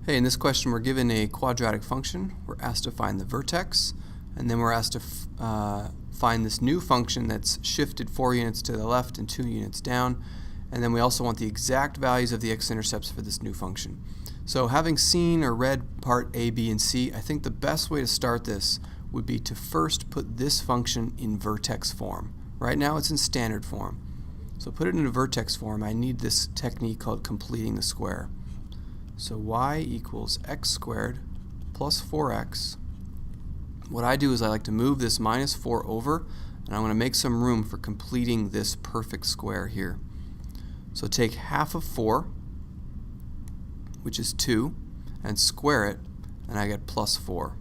Hey, in this question we're given a quadratic function. We're asked to find the vertex, and then we're asked to find this new function that's shifted 4 units to the left and 2 units down, and then we also want the exact values of the x-intercepts for this new function. So having seen or read part A, B, and C, I think the best way to start this would be to first put this function in vertex form. Right now it's in standard form. So put it in a vertex form. I need this technique called completing the square. So y equals x squared plus 4x. What I do is I like to move this minus 4 over, and I want to make some room for completing this perfect square here. So take half of 4, which is 2, and square it, and I get plus 4.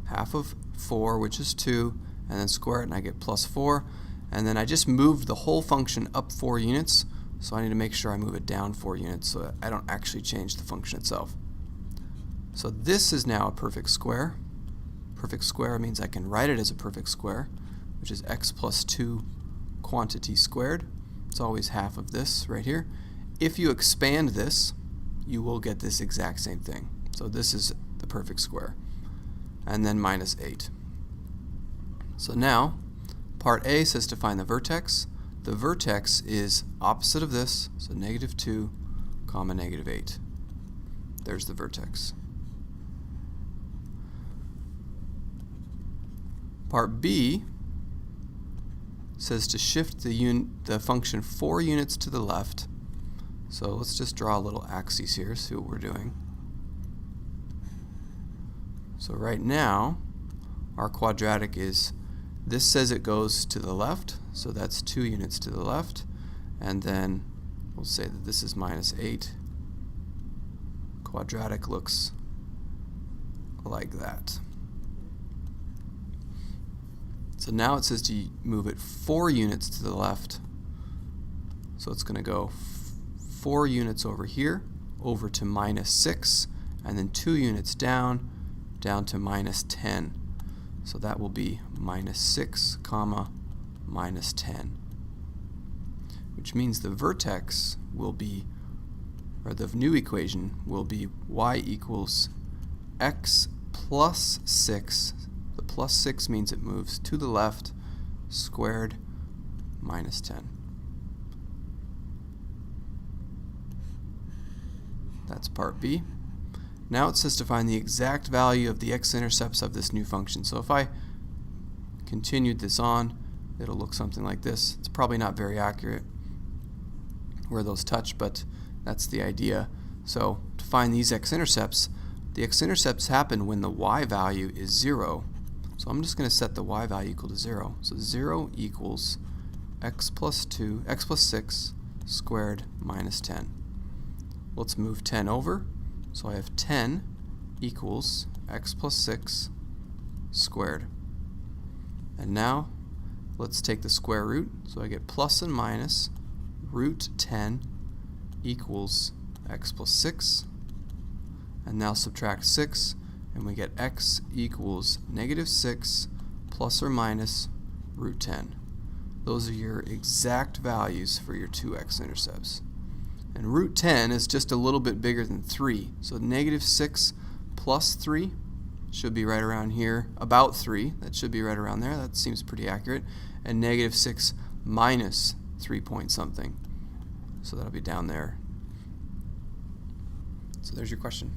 Half of 4, which is 2, and then square it, and I get plus 4. And then I just moved the whole function up 4 units, so I need to make sure I move it down 4 units so that I don't actually change the function itself. So this is now a perfect square. Perfect square means I can write it as a perfect square, which is x plus 2 quantity squared. It's always half of this right here. If you expand this, you will get this exact same thing. So this is the perfect square. And then minus 8. So now, part A says to find the vertex. The vertex is opposite of this, so negative 2, comma negative 8. There's the vertex. Part B says to shift the function 4 units to the left. So let's just draw a little axis here, see what we're doing. So right now, our quadratic is, this says it goes to the left, so that's 2 units to the left, and then we'll say that this is minus 8. Quadratic looks like that. So now it says to move it 4 units to the left, so it's going to go 4 units over here, over to minus 6, and then 2 units down to minus 10. So that will be minus 6, comma, minus 10. Which means the vertex will be, or the new equation will be y equals x plus 6. The plus 6 means it moves to the left, squared, minus 10. That's part B. Now it says to find the exact value of the x-intercepts of this new function. So if I continued this on, it'll look something like this. It's probably not very accurate where those touch, but that's the idea. So to find these x-intercepts, the x-intercepts happen when the y value is 0. So I'm just going to set the y value equal to 0. So 0 equals x plus 6 squared minus 10. Let's move 10 over. So I have 10 equals x plus 6 squared. And now let's take the square root. So I get plus and minus root 10 equals x plus 6. And now subtract 6, and we get x equals negative 6 plus or minus root 10. Those are your exact values for your two x-intercepts. And root 10 is just a little bit bigger than 3. So negative 6 plus 3 should be right around here, about 3. That should be right around there. That seems pretty accurate. And negative 6 minus 3 point something. So that'll be down there. So there's your question.